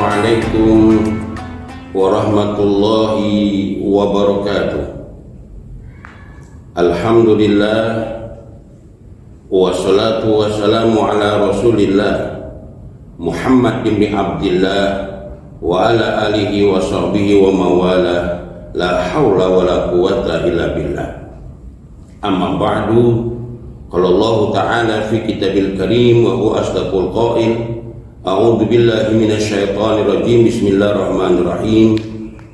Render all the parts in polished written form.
Assalamualaikum warahmatullahi wabarakatuh. Alhamdulillah, wassalatu wassalamu ala rasulillah Muhammad bin Abdillah wa ala alihi wa sahbihi wa mawala, la hawla wa la quwata illa billah. Amma ba'du, qala Allah ta'ala fi kitabil karim wa huwa asdaqul qail, a'udzu billahi minasy syaithanir rajim, bismillahirrahmanirrahim.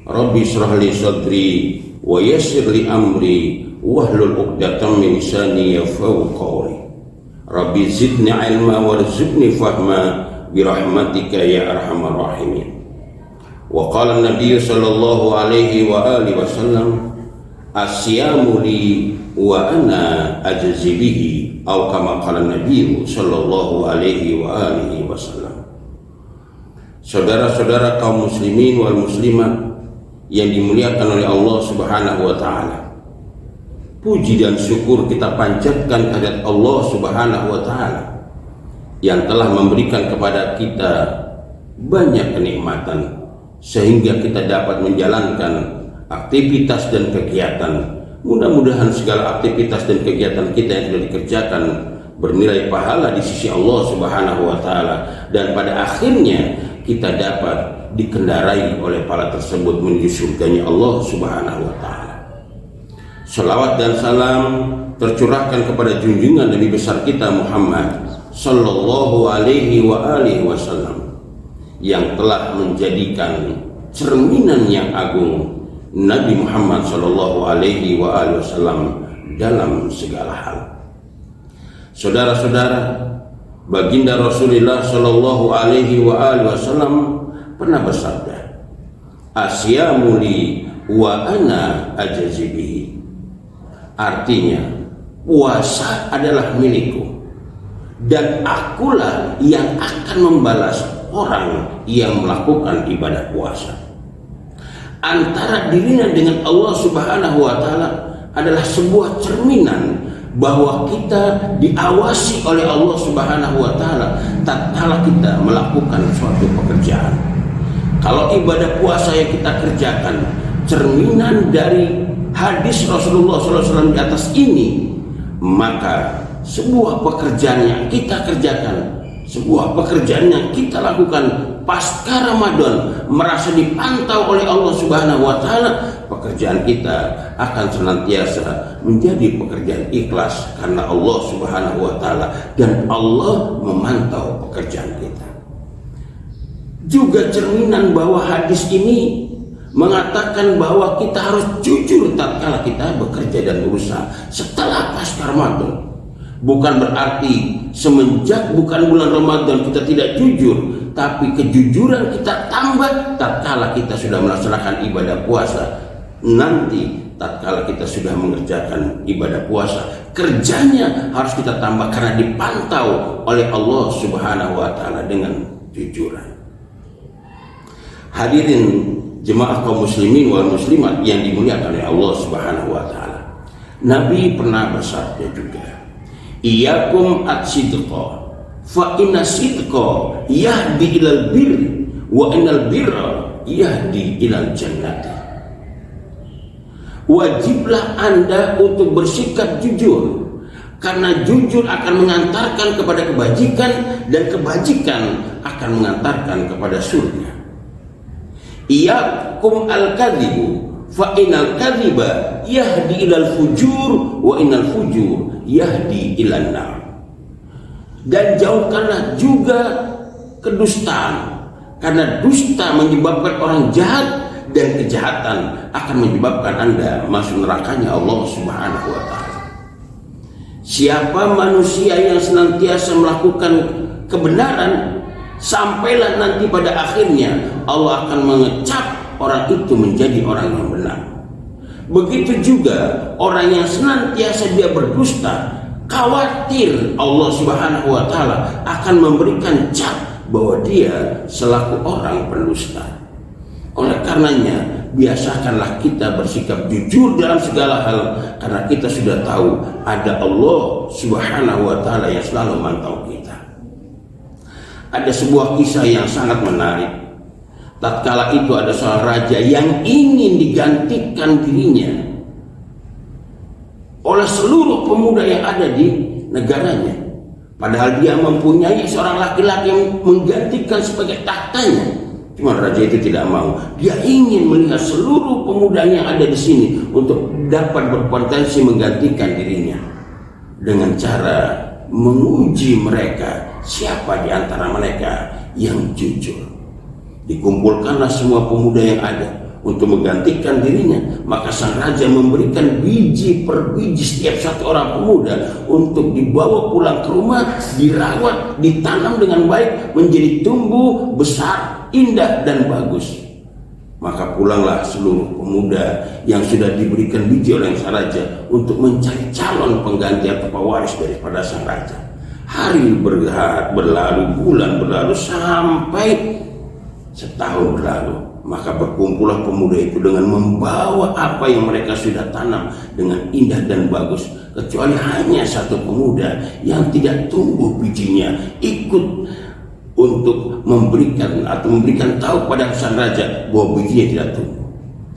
Rabbi shrah li sadri wa yassir li amri wahlul 'uqdatam min lisani yafqahu qawli. Rabbi zidni ilma warzuqni fahma birahmatika ya arhamar rahimin. Wa qala an-nabiy sallallahu alaihi wa alihi wasallam, asyamu li wa ana ajzi bihi, atau kama qala an-nabiy sallallahu alaihi wa alihi wasallam. Saudara-saudara kaum muslimin wal muslimat yang dimuliakan oleh Allah Subhanahu wa taala, puji dan syukur kita panjatkan kehadirat Allah Subhanahu wa taala yang telah memberikan kepada kita banyak kenikmatan sehingga kita dapat menjalankan aktivitas dan kegiatan. Mudah-mudahan segala aktivitas dan kegiatan kita yang sudah dikerjakan bernilai pahala di sisi Allah Subhanahu wa taala, dan pada akhirnya kita dapat dikendarai oleh pahala tersebut menuju surganya Allah Subhanahu wa taala. Salawat dan salam tercurahkan kepada junjungan Nabi besar kita Muhammad sallallahu alaihi wa alihi wasallam yang telah menjadikan cerminan yang agung Nabi Muhammad sallallahu alaihi wa alihi wasallam dalam segala hal. Saudara-saudara, baginda Rasulullah sallallahu alaihi wa alihi wasallam pernah bersabda, asyamu li wa ana ajzi bihi. Artinya, puasa adalah milikku dan akulah yang akan membalas orang yang melakukan ibadah puasa. Antara dirinya dengan Allah Subhanahu wa taala adalah sebuah cerminan bahwa kita diawasi oleh Allah Subhanahu wa taala tatkala kita melakukan suatu pekerjaan. Kalau ibadah puasa yang kita kerjakan cerminan dari hadis Rasulullah SAW di atas ini, maka sebuah pekerjaan yang kita kerjakan, sebuah pekerjaan yang kita lakukan pasca Ramadan merasa dipantau oleh Allah Subhanahu wa taala, pekerjaan kita akan senantiasa menjadi pekerjaan ikhlas karena Allah Subhanahu wa taala, dan Allah memantau pekerjaan kita. Juga cerminan bahwa hadis ini mengatakan bahwa kita harus jujur tatkala kita bekerja dan berusaha setelah pasca Ramadan. Bukan berarti semenjak bukan bulan Ramadan kita tidak jujur, tapi kejujuran kita tambah tatkala kita sudah melaksanakan ibadah puasa. Nanti tatkala kita sudah mengerjakan ibadah puasa, kerjanya harus kita tambah karena dipantau oleh Allah Subhanahu wa taala dengan jujuran. Hadirin jemaah kaum muslimin wal muslimat yang dimuliakan oleh Allah Subhanahu wa taala, Nabi pernah bersabda juga, iyyakum at-sidqa fa inna sidqa yahdi ilal birri wa innal birra yahdi ilal jannati. Wajiblah Anda untuk bersikap jujur, karena jujur akan mengantarkan kepada kebajikan dan kebajikan akan mengantarkan kepada surga. Iyyakum al-kadzibu fa innal kadziba yahdi ilal fujur wa innal fujur yahdi ilan nar. Dan jauhkanlah juga kedustaan, karena dusta menyebabkan orang jahat dan kejahatan akan menyebabkan Anda masuk nerakanya Allah Subhanahu wa taala. Siapa manusia yang senantiasa melakukan kebenaran, sampailah nanti pada akhirnya Allah akan mengecap orang itu menjadi orang yang benar. Begitu juga orang yang senantiasa dia berdusta, khawatir Allah Subhanahu wa taala akan memberikan cap bahwa dia selaku orang pendusta. Oleh karenanya, biasakanlah kita bersikap jujur dalam segala hal, karena kita sudah tahu ada Allah Subhanahu wa taala yang selalu memantau kita. Ada sebuah kisah yang sangat menarik tatkala itu ada seorang raja yang ingin digantikan dirinya oleh seluruh pemuda yang ada di negaranya, padahal dia mempunyai seorang laki-laki yang menggantikan sebagai tahtanya. Cuma raja itu tidak mau. Dia ingin melihat seluruh pemuda yang ada di sini untuk dapat berpotensi menggantikan dirinya, dengan cara menguji mereka siapa di antara mereka yang jujur. Dikumpulkanlah semua pemuda yang ada untuk menggantikan dirinya. Maka sang raja memberikan biji per biji setiap satu orang pemuda untuk dibawa pulang ke rumah, dirawat, ditanam dengan baik, menjadi tumbuh besar, indah dan bagus. Maka pulanglah seluruh pemuda yang sudah diberikan biji oleh sang raja untuk mencari calon pengganti atau pewaris daripada sang raja. Hari berlalu, bulan berlalu, sampai setahun berlalu. Maka berkumpullah pemuda itu dengan membawa apa yang mereka sudah tanam dengan indah dan bagus, kecuali hanya satu pemuda yang tidak tumbuh bijinya ikut untuk memberikan tahu pada sang raja bahwa bijinya tidak tumbuh.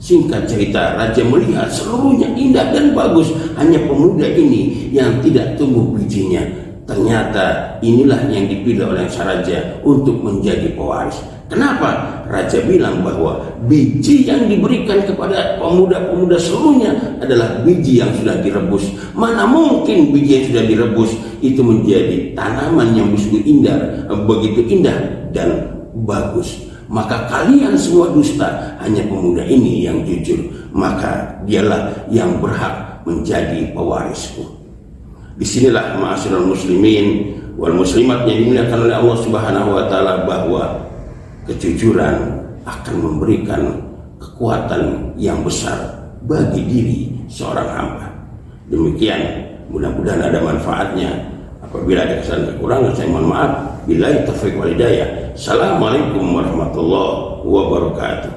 Singkat cerita, raja melihat seluruhnya indah dan bagus, hanya pemuda ini yang tidak tumbuh bijinya. Ternyata inilah yang dipilih oleh sang raja untuk menjadi pewaris. Kenapa? Raja bilang bahwa biji yang diberikan kepada pemuda-pemuda seluruhnya adalah biji yang sudah direbus. Mana mungkin biji yang sudah direbus itu menjadi tanaman yang begitu indah dan bagus. Maka kalian semua dusta, hanya pemuda ini yang jujur. Maka dialah yang berhak menjadi pewarisku. Disinilah ma'asyiral muslimin wal muslimat yang dimuliakan oleh Allah Subhanahu wa taala, bahwa kejujuran akan memberikan kekuatan yang besar bagi diri seorang hamba. Demikian, mudah-mudahan ada manfaatnya. Apabila ada kesalahan kekurangan, saya mohon maaf. Billahi taufiq wal hidayah. Assalamualaikum warahmatullahi wabarakatuh.